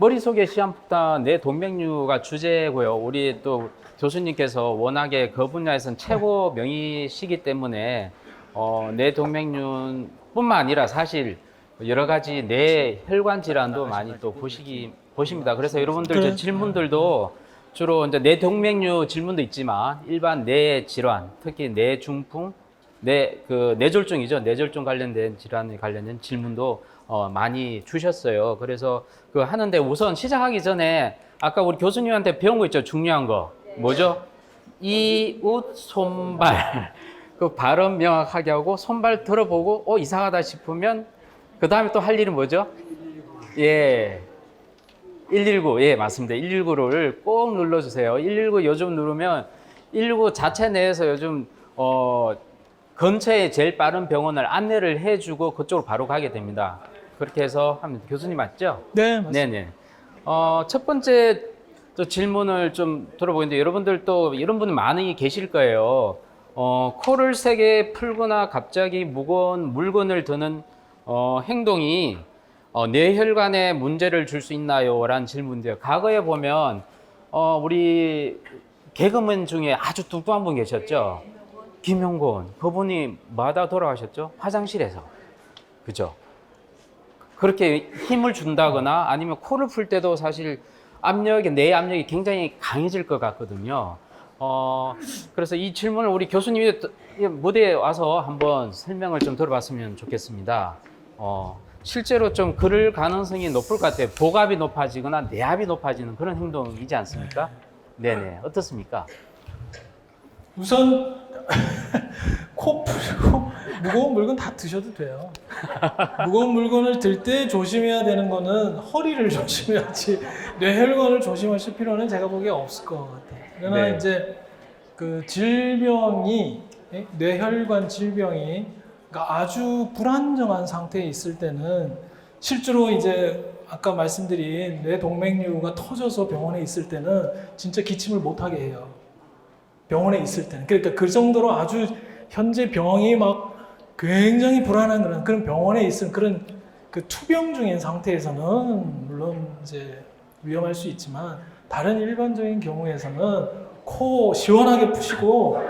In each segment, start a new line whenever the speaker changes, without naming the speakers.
머릿속에 시한폭탄 뇌동맥류가 주제고요. 우리 또 교수님께서 워낙에 그 분야에서는 최고 명의시기 때문에 뇌동맥류뿐만 아니라 사실 여러 가지 뇌혈관 질환도 많이 또 보십니다. 그래서 여러분들 저 질문들도 주로 이제 뇌동맥류 질문도 있지만 일반 뇌 질환, 특히 뇌중풍, 뇌졸중이죠. 뇌졸중 관련된 질환에 관련된 질문도 많이 주셨어요. 그래서 그 하는데 우선 시작하기 전에 아까 우리 교수님한테 배운 거 있죠. 중요한 거. 뭐죠? 이웃 손발. 그 발음 명확하게 하고 손발 들어보고 이상하다 싶으면 그 다음에 또 할 일은 뭐죠? 예. 119. 예, 맞습니다. 119를 꼭 눌러주세요. 119 요즘 누르면 119 자체 내에서 요즘 근처에 제일 빠른 병원을 안내를 해주고 그쪽으로 바로 가게 됩니다. 그렇게 해서 하면 교수님 맞죠?
네, 맞습니다.
네네. 첫 번째 또 질문을 좀 들어보는데 여러분들 또 이런 분이 많이 계실 거예요. 코를 세게 풀거나 갑자기 무거운 물건을 드는 행동이 뇌혈관에 문제를 줄 수 있나요? 라는 질문인데요. 과거에 보면 우리 개그맨 중에 아주 뚱뚱한 분 계셨죠? 김용곤. 그분이 마다 돌아가셨죠? 화장실에서. 그죠? 그렇게 힘을 준다거나 아니면 코를 풀 때도 사실 뇌 압력이 굉장히 강해질 것 같거든요. 그래서 이 질문을 우리 교수님이 무대에 와서 한번 설명을 좀 들어봤으면 좋겠습니다. 실제로 좀 그럴 가능성이 높을 것 같아요. 복압이 높아지거나 뇌압이 높아지는 그런 행동이지 않습니까? 네네. 어떻습니까?
우선 코 풀고 무거운 물건 다 드셔도 돼요. 무거운 물건을 들 때 조심해야 되는 거는 허리를 조심해야지 뇌혈관을 조심하실 필요는 제가 보기에 없을 것 같아요. 그러나
네.
이제 그 질병이 뇌혈관 질병이 그러니까 아주 불안정한 상태에 있을 때는 실제로 이제 아까 말씀드린 뇌동맥류가 터져서 병원에 있을 때는 진짜 기침을 못하게 해요. 병원에 있을 때는. 그러니까 그 정도로 아주 현재 병이 막 굉장히 불안한 그런 병원에 있은 그런 그 투병 중인 상태에서는 물론 이제 위험할 수 있지만 다른 일반적인 경우에서는 코 시원하게 푸시고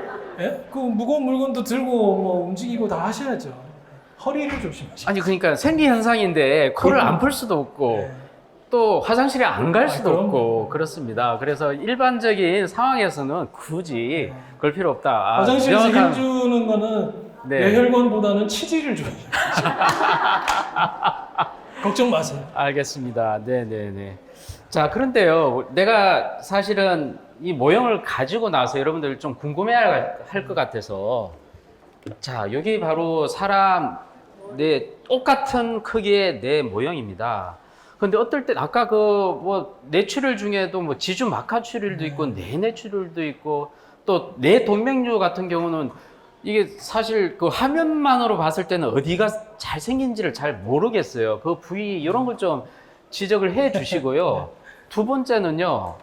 그 무거운 물건도 들고 뭐 움직이고 다 하셔야죠. 허리를 조심하시고.
아니 그러니까 생리 현상인데 코를 안 풀 수도 없고
네.
또 화장실에 안 갈 수도
그럼요.
없고 그렇습니다. 그래서 일반적인 상황에서는 굳이 그럴 필요 없다.
화장실에서
명확한-
힘주는 거는
네.
뇌혈관보다는 치질을 줘요. 걱정 마세요.
알겠습니다. 네네네. 자, 그런데요. 내가 사실은 이 모형을 가지고 나서 여러분들 좀 궁금해 할 것 같아서. 자, 여기 바로 사람 똑같은 크기의 뇌 모형입니다. 근데 어떨 때 아까 뇌출혈 중에도 지주 마카출혈도 있고 뇌내출혈도 있고 또 뇌동맥류 같은 경우는 이게 사실 그 화면만으로 봤을 때는 어디가 잘생긴지를 잘 모르겠어요. 그 부위 이런 걸 좀 지적을 해 주시고요. 두 번째는요.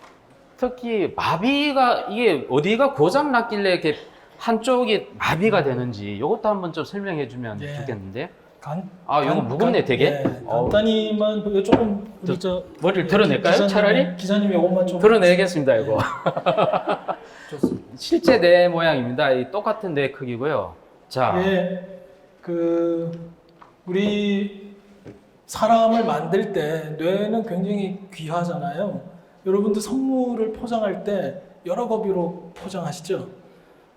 특히 마비가 이게 어디가 고장 났길래 이렇게 한쪽이 마비가 되는지 이것도 한번 좀 설명해 주면
예.
좋겠는데.
이거
이거 무겁네 되게.
간단히만 조금
머리를 드러낼까요? 차라리?
기사님 이것만 좀
드러내겠습니다 이거.
좋습니다.
실제 뇌 모양입니다. 이 똑같은 뇌 크기고요. 자,
우리 사람을 만들 때 뇌는 굉장히 귀하잖아요. 여러분들 선물을 포장할 때 여러 겹으로 포장하시죠?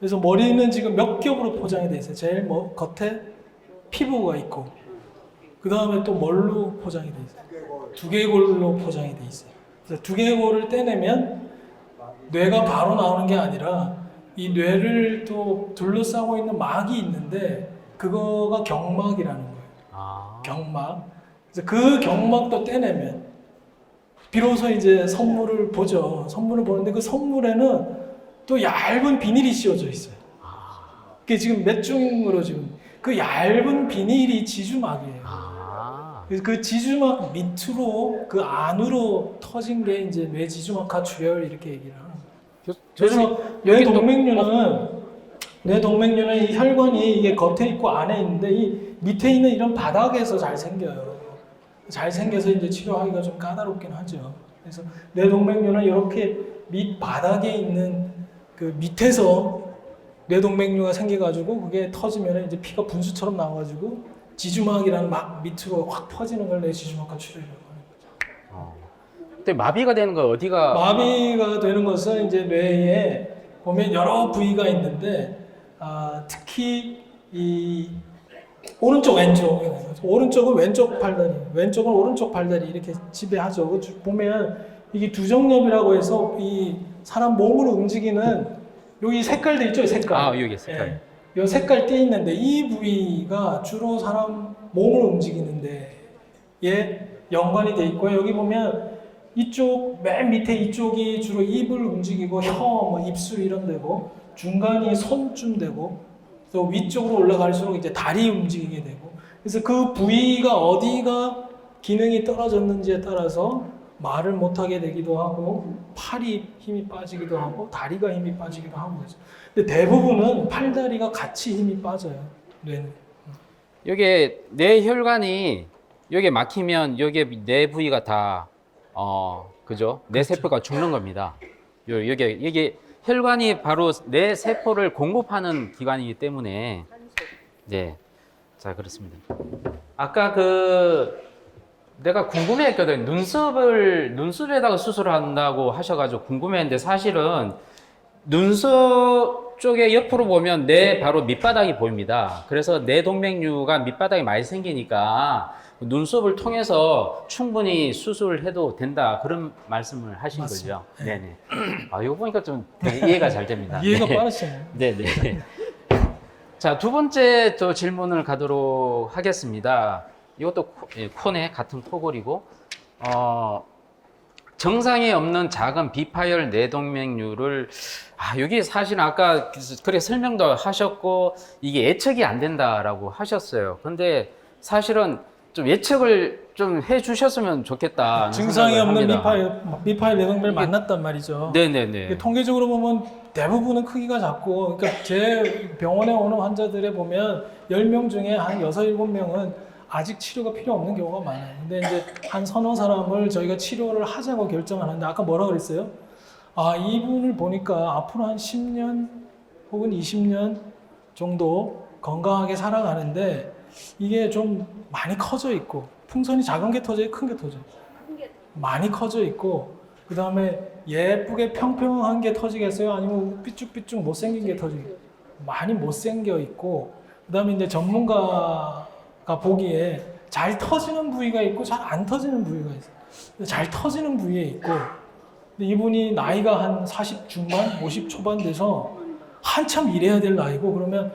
그래서 머리는 지금 몇 겹으로 포장이 돼 있어요. 제일 겉에 피부가 있고 그 다음에 또 뭘로 포장이 돼 있어요? 두개골로 포장이 돼 있어요. 그래서 두개골을 떼내면 뇌가 바로 나오는 게 아니라 이 뇌를 또 둘러싸고 있는 막이 있는데 그거가 경막이라는 거예요. 경막. 그래서 그 경막도 떼내면 비로소 이제 선물을 보죠. 선물을 보는데 그 선물에는 또 얇은 비닐이 씌워져 있어요. 그게 지금 몇 중으로 지금 그 얇은 비닐이 지주막이에요. 그래서 그 지주막 밑으로 그 안으로 터진 게 이제 뇌지주막 가출혈 이렇게 얘기를 하는 거예요. 그래서 뇌동맥류는 이 혈관이 이게 겉에 있고 안에 있는데 이 밑에 있는 이런 바닥에서 잘 생겨요. 잘생겨서 이제 치료하기가 좀 까다롭긴 하죠. 그래서 뇌동맥류는 이렇게 밑 바닥에 있는 그 밑에서 뇌동맥류가 생겨가지고 그게 터지면 이제 피가 분수처럼 나와가지고 지주막이라는 막 밑으로 확 퍼지는 걸 뇌지주막과 치료라고 하는 거죠.
근데 마비가 되는 건 어디가?
마비가 되는 것은 이제 뇌에 보면 여러 부위가 있는데 특히 이 오른쪽 오른쪽은 왼쪽 팔다리, 왼쪽은 오른쪽 팔다리 이렇게 지배하죠. 보면 이게 두정엽이라고 해서 이 사람 몸으로 움직이는 여기 색깔도 있죠, 색깔.
여기 색깔.
예. 이 색깔 띄어 있는데 이 부위가 주로 사람 몸을 움직이는데 예 연관이 돼 있고요. 여기 보면 이쪽 맨 밑에 이쪽이 주로 입을 움직이고 뭐 입술 이런 데고 중간이 손쯤 되고 또 위쪽으로 올라갈수록 이제 다리 움직이게 되고 그래서 그 부위가 어디가 기능이 떨어졌는지에 따라서 말을 못하게 되기도 하고 팔이 힘이 빠지기도 하고 다리가 힘이 빠지기도 하고 그래서 근데 대부분은 팔다리가 같이 힘이 빠져요. 뇌는.
여기 뇌 혈관이 여기 막히면 여기 뇌 부위가 다 그죠? 뇌 세포가 죽는 겁니다. 여기 혈관이 바로 뇌 세포를 공급하는 기관이기 때문에 네, 자 그렇습니다. 아까 내가 궁금해했거든. 눈썹에다가 수술한다고 하셔가지고 궁금했는데 사실은 눈썹 쪽에 옆으로 보면 뇌 바로 밑바닥이 보입니다. 그래서 뇌동맥류가 밑바닥에 많이 생기니까 눈썹을 통해서 충분히 수술해도 된다 그런 말씀을 하신
맞습니다.
거죠. 네네. 이거 보니까 좀 되게 이해가 잘 됩니다.
이해가
네.
빠르시네요.
네네. 자, 두 번째 또 질문을 가도록 하겠습니다. 이것도 코네 같은 코골이고 정상이 없는 작은 비파열 뇌동맥류를 여기 사실 아까 그래 설명도 하셨고 이게 예측이 안 된다라고 하셨어요. 근데 사실은 좀 예측을 좀 해주셨으면 좋겠다.
증상이 없는 미파일 뇌동맥을 만났단 말이죠.
네네네.
통계적으로 보면 대부분은 크기가 작고, 그러니까 제 병원에 오는 환자들에 보면 10명 중에 한 6, 7명은 아직 치료가 필요 없는 경우가 많아요. 근데 이제 한 서너 사람을 저희가 치료를 하자고 결정하는데 아까 뭐라 그랬어요? 이분을 보니까 앞으로 한 10년 혹은 20년 정도 건강하게 살아가는데 이게 좀 많이 커져 있고 풍선이 작은 게 터져요? 큰 게 터져요? 많이 커져 있고 그 다음에 예쁘게 평평한 게 터지겠어요? 아니면 삐쭉삐쭉 못생긴 게 터지겠어요? 많이 못생겨 있고 그 다음에 이제 전문가가 보기에 잘 터지는 부위가 있고 잘 안 터지는 부위가 있어요. 잘 터지는 부위에 있고 근데 이분이 나이가 한 40 중반, 50 초반 돼서 한참 일해야 될 나이고 그러면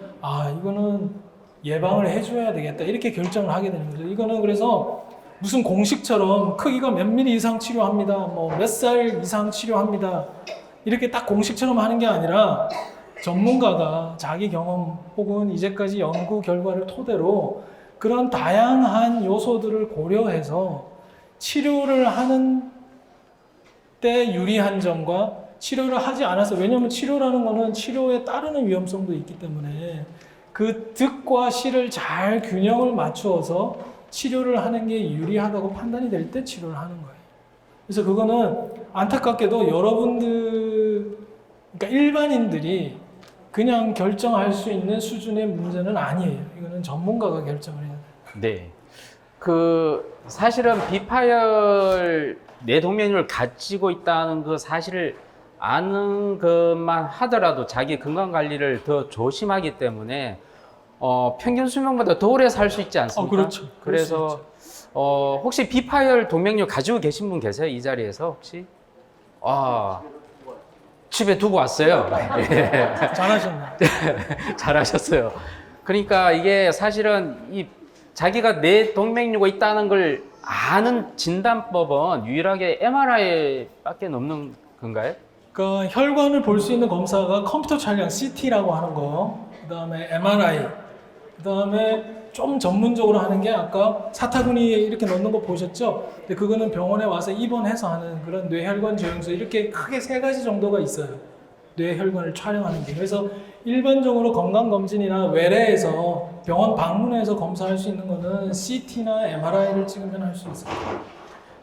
이거는 예방을 해줘야 되겠다 이렇게 결정을 하게 되는 거죠. 이거는 그래서 무슨 공식처럼 크기가 몇 미리 이상 치료합니다. 뭐 몇 살 이상 치료합니다. 이렇게 딱 공식처럼 하는 게 아니라 전문가가 자기 경험 혹은 이제까지 연구 결과를 토대로 그런 다양한 요소들을 고려해서 치료를 하는 때 유리한 점과 치료를 하지 않아서 왜냐하면 치료라는 거는 치료에 따르는 위험성도 있기 때문에 그 득과 실을 잘 균형을 맞추어서 치료를 하는 게 유리하다고 판단이 될 때 치료를 하는 거예요. 그래서 그거는 안타깝게도 여러분들, 그러니까 일반인들이 그냥 결정할 수 있는 수준의 문제는 아니에요. 이거는 전문가가 결정을 해야 돼요.
네. 사실은 비파열 뇌동맥류를 가지고 있다는 그 사실을 아는 것만 하더라도 자기 건강 관리를 더 조심하기 때문에 평균 수명보다 더 오래 살 수 있지 않습니까?
그렇죠.
그래서 혹시 비파열 동맥류 가지고 계신 분 계세요? 이 자리에서 혹시? 집에 두고 왔어요. 네.
잘하셨네.
잘하셨어요. 그러니까 이게 사실은 자기가 뇌동맥류가 있다는 걸 아는 진단법은 유일하게 MRI밖에 없는 건가요?
그러니까 혈관을 볼 수 있는 검사가 컴퓨터 촬영 CT라고 하는 거, 그 다음에 MRI, 그 다음에 좀 전문적으로 하는 게 아까 사타구니 이렇게 넣는 거 보셨죠? 근데 그거는 병원에 와서 입원해서 하는 그런 뇌혈관 조영술 이렇게 크게 3가지 정도가 있어요. 뇌혈관을 촬영하는 게. 그래서 일반적으로 건강검진이나 외래에서 병원 방문해서 검사할 수 있는 거는 CT나 MRI를 찍으면 할 수 있어요.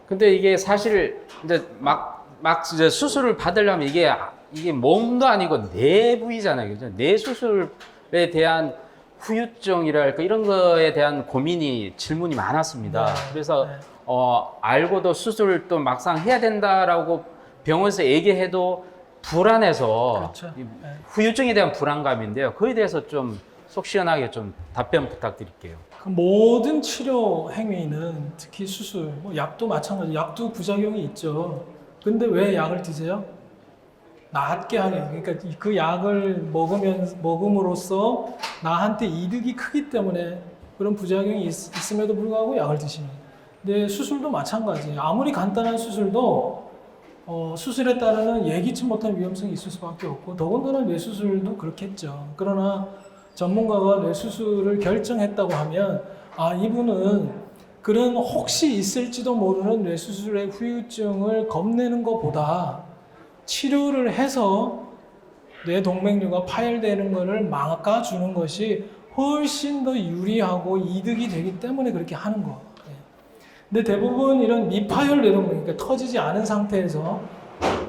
근데 이게 사실 이제 막 이제 수술을 받으려면 이게 몸도 아니고 뇌 부위잖아요. 그죠? 뇌 수술에 대한 후유증이랄까 이런 거에 대한 고민이 질문이 많았습니다.
네.
그래서
네.
알고도 수술을 또 막상 해야 된다라고 병원에서 얘기해도 불안해서
그렇죠.
이
네.
후유증에 대한 불안감인데요. 그에 대해서 좀 속 시원하게 좀 답변 부탁드릴게요.
그 모든 치료 행위는 특히 수술, 뭐 약도 마찬가지, 약도 부작용이 있죠. 근데 왜 약을 드세요? 낫게 하게. 그러니까 그 약을 먹음으로써 나한테 이득이 크기 때문에 그런 부작용이 있음에도 불구하고 약을 드시는 거예요. 근데 수술도 마찬가지. 아무리 간단한 수술도 수술에 따르는 예기치 못한 위험성이 있을 수밖에 없고 더군다나 뇌수술도 그렇겠죠. 그러나 전문가가 뇌수술을 결정했다고 하면 이분은 그런 혹시 있을지도 모르는 뇌수술의 후유증을 겁내는 것보다 치료를 해서 뇌동맥류가 파열되는 것을 막아주는 것이 훨씬 더 유리하고 이득이 되기 때문에 그렇게 하는 거. 근데 대부분 이런 미파열 뇌동맥, 그러니까 터지지 않은 상태에서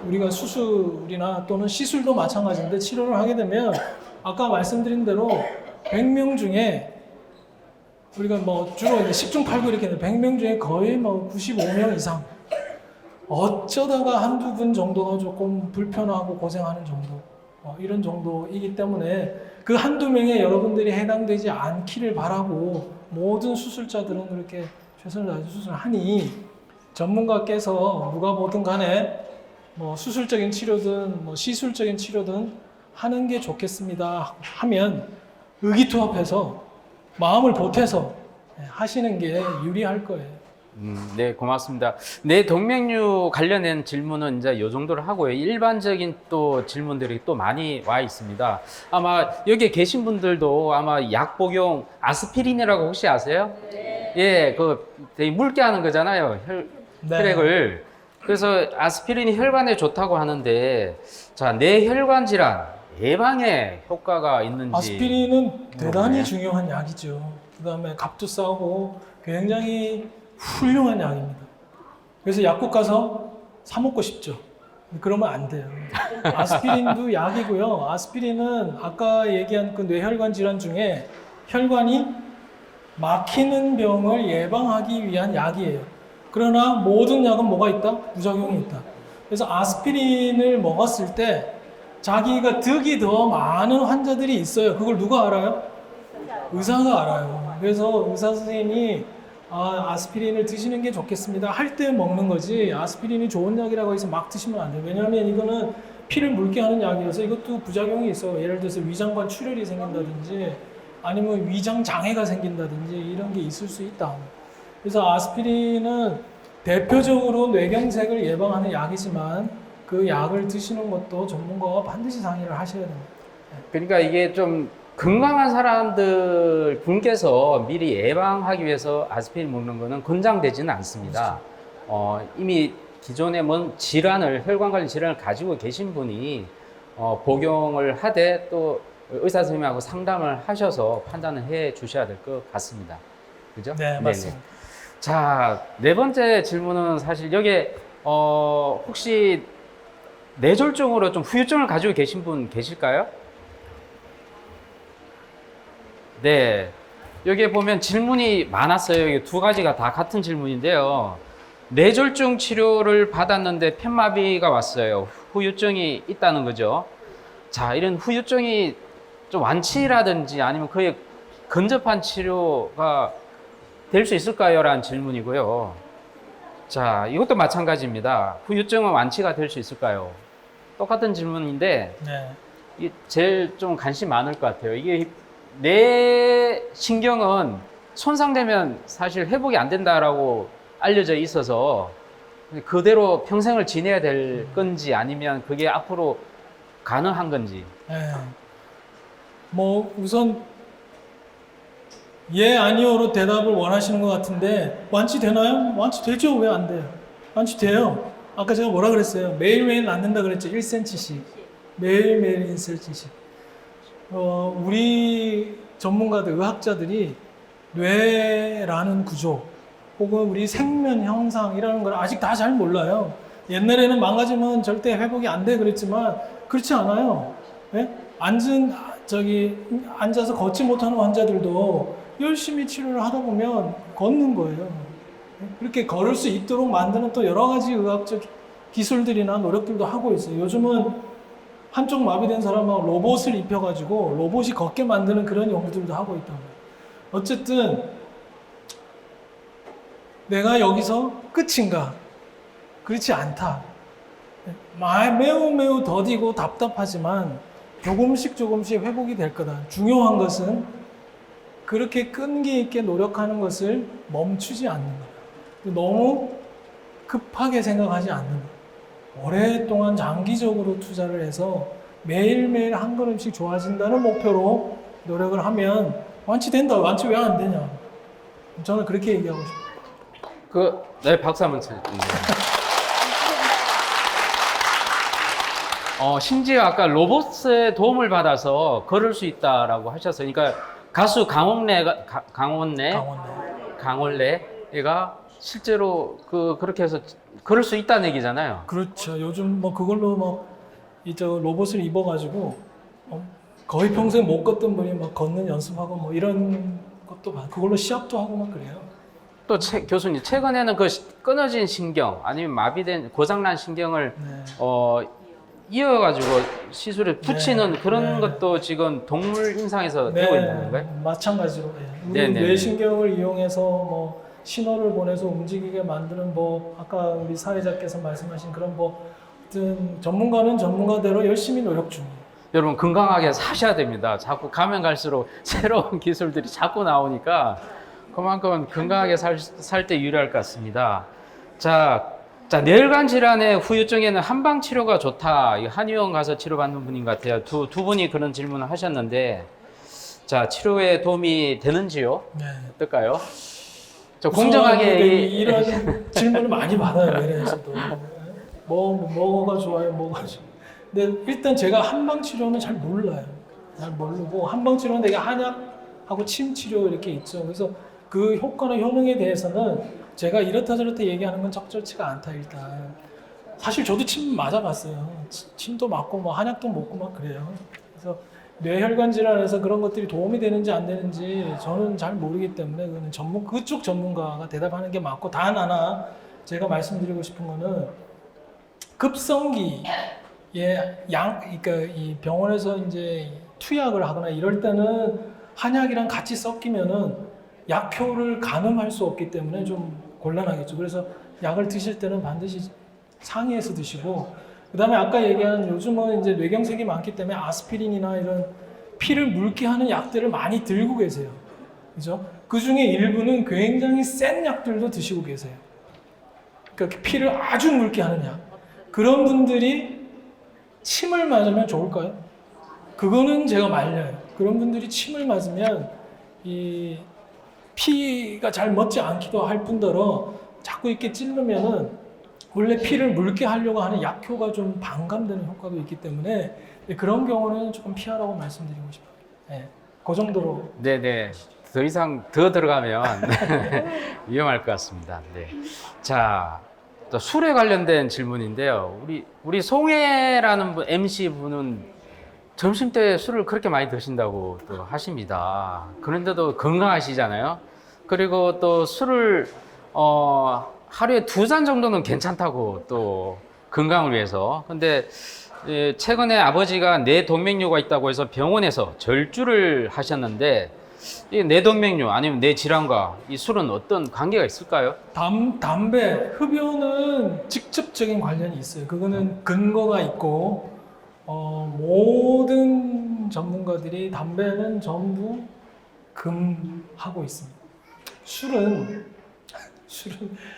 우리가 수술이나 또는 시술도 마찬가지인데 치료를 하게 되면 아까 말씀드린 대로 100명 중에 우리가 뭐 주로 이제 10중 8구 이렇게 100명 중에 거의 뭐 95명 이상 어쩌다가 한두 분 정도가 조금 불편하고 고생하는 정도 이런 정도이기 때문에 그 한두 명에 여러분들이 해당되지 않기를 바라고 모든 수술자들은 그렇게 최선을 다해서 수술을 하니 전문가께서 누가 보든 간에 뭐 수술적인 치료든 뭐 시술적인 치료든 하는 게 좋겠습니다 하면 의기투합해서 마음을 보태서 하시는 게 유리할 거예요.
네, 고맙습니다. 뇌동맥류 관련된 질문은 이제 이 정도로 하고요. 일반적인 또 질문들이 또 많이 와 있습니다. 아마 여기 계신 분들도 아마 약 복용 아스피린이라고 혹시 아세요? 네. 예, 되게 묽게 하는 거잖아요. 혈액을. 그래서 아스피린이 혈관에 좋다고 하는데, 자, 뇌혈관 질환 예방에 효과가 있는지.
아스피린은 대단히 중요한 약이죠. 그 다음에 값도 싸고 굉장히 훌륭한 약입니다. 그래서 약국 가서 사 먹고 싶죠. 그러면 안 돼요. 아스피린도 약이고요. 아스피린은 아까 얘기한 그 뇌혈관 질환 중에 혈관이 막히는 병을 예방하기 위한 약이에요. 그러나 모든 약은 뭐가 있다? 부작용이 있다. 그래서 아스피린을 먹었을 때 자기가 득이 더 많은 환자들이 있어요. 그걸 누가 알아요? 의사가 알아요. 그래서 의사 선생님이 아스피린을 드시는 게 좋겠습니다 할 때 먹는 거지 아스피린이 좋은 약이라고 해서 막 드시면 안 돼요. 왜냐하면 이거는 피를 묽게 하는 약이어서 이것도 부작용이 있어. 예를 들어서 위장관 출혈이 생긴다든지 아니면 위장 장애가 생긴다든지 이런 게 있을 수 있다. 그래서 아스피린은 대표적으로 뇌경색을 예방하는 약이지만 그 약을 드시는 것도 전문가가 반드시 상의를 하셔야 됩니다.
그러니까 이게 좀 건강한 사람들 분께서 미리 예방하기 위해서 아스피린 먹는 거는 권장되지는 않습니다. 이미 기존에 뭔 질환을, 혈관 관련 질환을 가지고 계신 분이 복용을 하되 또 의사 선생님하고 상담을 하셔서 판단을 해 주셔야 될 것 같습니다. 그죠?
네, 맞습니다.
자, 네 번째 질문은 사실 여기에 혹시 뇌졸중으로 좀 후유증을 가지고 계신 분 계실까요? 네. 여기에 보면 질문이 많았어요. 여기 두 가지가 다 같은 질문인데요. 뇌졸중 치료를 받았는데 편마비가 왔어요. 후유증이 있다는 거죠. 자, 이런 후유증이 좀 완치라든지 아니면 그에 근접한 치료가 될 수 있을까요? 라는 질문이고요. 자, 이것도 마찬가지입니다. 후유증은 완치가 될 수 있을까요? 똑같은 질문인데,
네.
이게 제일 좀 관심 많을 것 같아요. 이게 뇌 신경은 손상되면 사실 회복이 안 된다라고 알려져 있어서 그대로 평생을 지내야 될 건지 아니면 그게 앞으로 가능한 건지.
네. 뭐 우선 예, 아니요로 대답을 원하시는 것 같은데 완치되나요? 완치되죠. 왜 안 돼요? 완치돼요. 아까 제가 뭐라 그랬어요? 매일매일 낫는다 그랬죠. 1cm씩. 매일매일 1cm씩. 우리 전문가들, 의학자들이 뇌라는 구조 혹은 우리 생면 형상이라는 걸 아직 다 잘 몰라요. 옛날에는 망가지면 절대 회복이 안 돼 그랬지만 그렇지 않아요. 예? 앉아서 걷지 못하는 환자들도 열심히 치료를 하다 보면 걷는 거예요. 그렇게 걸을 수 있도록 만드는 또 여러 가지 의학적 기술들이나 노력들도 하고 있어요. 요즘은 한쪽 마비된 사람하고 로봇을 입혀가지고 로봇이 걷게 만드는 그런 연구들도 하고 있다고 해요. 어쨌든 내가 여기서 끝인가? 그렇지 않다. 매우 매우 더디고 답답하지만 조금씩 회복이 될 거다. 중요한 것은 그렇게 끈기 있게 노력하는 것을 멈추지 않는 거다. 너무 급하게 생각하지 않는 거다. 오랫동안 장기적으로 투자를 해서 매일매일 한 걸음씩 좋아진다는 목표로 노력을 하면 완치된다. 완치 왜 안 되냐? 저는 그렇게 얘기하고 싶어요.
네, 박수 한번 쳐주세요. 심지어 아까 로봇의 도움을 받아서 걸을 수 있다라고 하셨어요. 그러니까 가수 강원래가 실제로 그렇게 해서 걸을 수 있다는 얘기잖아요.
그렇죠. 요즘 뭐 그걸로 이제 로봇을 입어가지고 거의 평생 못 걷던 분이 막 걷는 연습하고 뭐 이런 것도 그걸로 시합도 하고 막 그래요.
또 교수님 최근에는 그 끊어진 신경 아니면 마비된 고장난 신경을
네.
이어가지고 시술에 붙이는
네.
그런
네.
것도 지금 동물 임상에서 되고 있는 건가요?
마찬가지로 우리
네네.
뇌신경을 이용해서 뭐 신호를 보내서 움직이게 만드는 아까 우리 사회자께서 말씀하신 그런 어떤 전문가는 전문가대로 열심히 노력 중이에요.
여러분 건강하게 사셔야 됩니다. 자꾸 가면 갈수록 새로운 기술들이 자꾸 나오니까 그만큼 건강하게 살 때 유리할 것 같습니다. 자, 뇌혈관 질환의 후유증에는 한방 치료가 좋다. 한의원 가서 치료받는 분인 것 같아요. 두 분이 그런 질문을 하셨는데, 자, 치료에 도움이 되는지요?
네.
어떨까요? 저 공정하게
이런 질문을 많이 받아요. 외래에서도 뭐가 좋아요, 뭐가 좋아요. 근데 일단 제가 한방 치료는 잘 몰라요. 잘 모르고 한방 치료는 되게 한약하고 침 치료 이렇게 있죠. 그래서 그 효과나 효능에 대해서는 제가 이렇다 저렇다 얘기하는 건 적절치가 않다. 일단 사실 저도 침 맞아봤어요. 침도 맞고 뭐 한약도 먹고 막 그래요. 그래서 뇌혈관 질환에서 그런 것들이 도움이 되는지 안 되는지 저는 잘 모르기 때문에 그거는 그쪽 전문가가 대답하는 게 맞고, 단 하나 제가 말씀드리고 싶은 거는 급성기에 그러니까 이 병원에서 이제 투약을 하거나 이럴 때는 한약이랑 같이 섞이면은 약효를 가늠할 수 없기 때문에 좀 곤란하겠죠. 그래서 약을 드실 때는 반드시 상의해서 드시고, 그 다음에 아까 얘기한 요즘은 이제 뇌경색이 많기 때문에 아스피린이나 이런 피를 묽게 하는 약들을 많이 들고 계세요. 그죠? 그 중에 일부는 굉장히 센 약들도 드시고 계세요. 그러니까 피를 아주 묽게 하는 약. 그런 분들이 침을 맞으면 좋을까요? 그거는 제가 말려요. 그런 분들이 침을 맞으면 이 피가 잘 멎지 않기도 할 뿐더러 자꾸 이렇게 찌르면은 원래 피를 묽게 하려고 하는 약효가 좀 반감되는 효과도 있기 때문에 그런 경우는 조금 피하라고 말씀드리고 싶어요. 네, 그 정도로.
네네. 더 이상 더 들어가면 위험할 것 같습니다. 네. 자, 또 술에 관련된 질문인데요. 우리 송혜라는 MC 분은 점심 때 술을 그렇게 많이 드신다고 또 하십니다. 그런데도 건강하시잖아요. 그리고 또 술을 하루에 2잔 정도는 괜찮다고 또 건강을 위해서. 근데 최근에 아버지가 뇌동맥류가 있다고 해서 병원에서 절주를 하셨는데 이 뇌동맥류 아니면 뇌질환과 이 술은 어떤 관계가 있을까요?
담배, 흡연은 직접적인 관련이 있어요. 그거는 근거가 있고 모든 전문가들이 담배는 전부 금하고 있습니다. 술은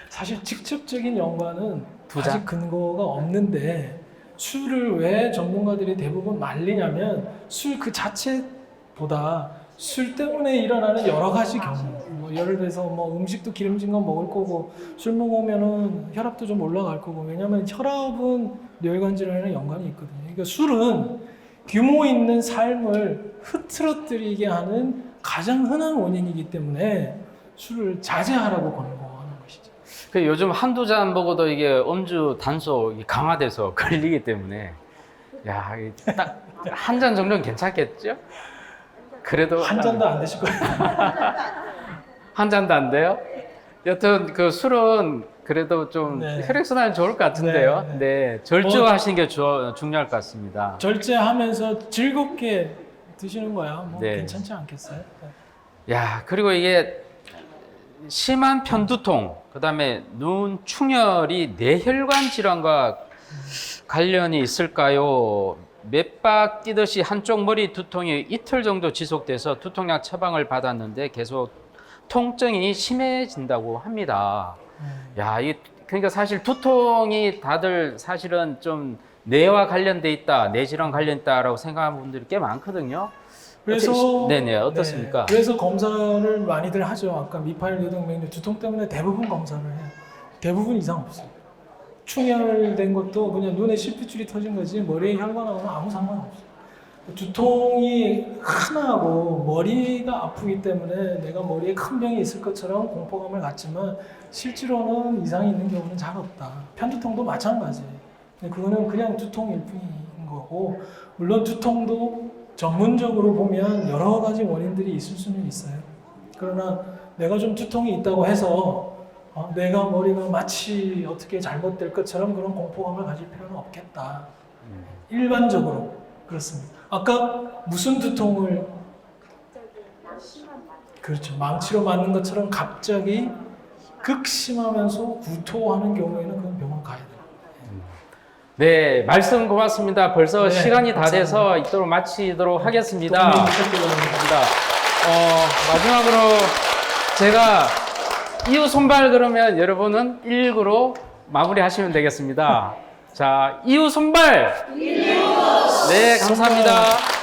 사실 직접적인 연관은 아직 근거가 없는데, 술을 왜 전문가들이 대부분 말리냐면 술 그 자체보다 술 때문에 일어나는 여러 가지 경우, 뭐 예를 들어서 뭐 음식도 기름진 거 먹을 거고 술 먹으면은 혈압도 좀 올라갈 거고, 왜냐면 혈압은 뇌혈관 질환이랑 연관이 있거든요. 그러니까 술은 규모 있는 삶을 흐트러뜨리게 하는 가장 흔한 원인이기 때문에 술을 자제하라고 권고하는 것이죠.
그 요즘 한두 잔 먹어도 이게 음주 단속 강화돼서 걸리기 때문에 야, 딱 한 잔 정도는 괜찮겠죠? 그래도
한 잔도 안 드실 거예요.
한 잔도 안 돼요? 여튼 그 술은 그래도 좀
네.
혈액순환이 좋을 것 같은데요.
네,
네, 절주하시는 게 중요할 것 같습니다.
절제하면서 즐겁게 드시는 거야. 뭐
네.
괜찮지 않겠어요? 네.
야, 그리고 이게 심한 편두통, 그다음에 눈 충혈이 뇌혈관 질환과 관련이 있을까요? 맷박 뛰듯이 한쪽 머리 두통이 이틀 정도 지속돼서 두통약 처방을 받았는데 계속 통증이 심해진다고 합니다. 야, 이 그러니까 사실 두통이 다들 사실은 좀 뇌와 관련돼 있다, 뇌질환 관련있다라고 생각하는 분들이 꽤 많거든요.
그래서
네네, 어떻습니까?
네, 그래서 검사를 많이들 하죠. 아까 미파일 뇌동맥류 두통 때문에 대부분 검사를 해요. 대부분 이상 없어요. 충혈된 것도 그냥 눈에 실핏줄이 터진 거지 머리에 혈관하고는 아무 상관없어요. 두통이 흔하고 머리가 아프기 때문에 내가 머리에 큰 병이 있을 것처럼 공포감을 갖지만 실제로는 이상이 있는 경우는 잘 없다. 편두통도 마찬가지. 근데 그거는 그냥 두통일 뿐인 거고, 물론 두통도 전문적으로 보면 여러 가지 원인들이 있을 수는 있어요. 그러나 내가 좀 두통이 있다고 해서 내가 머리가 마치 어떻게 잘못될 것처럼 그런 공포감을 가질 필요는 없겠다. 일반적으로 그렇습니다. 아까 무슨 두통을 그렇죠. 망치로 맞는 것처럼 갑자기 극심하면서 구토하는 경우에는 그건 병원 가야 돼요.
네, 말씀 고맙습니다. 벌써
네,
시간이 다
감사합니다.
돼서 이토록 마치도록 하겠습니다.
도움이 되셨길 바랍니다.
마지막으로 제가 이유 손발 그러면 여러분은 119로 마무리하시면 되겠습니다. 자, 이유 손발! 네, 감사합니다.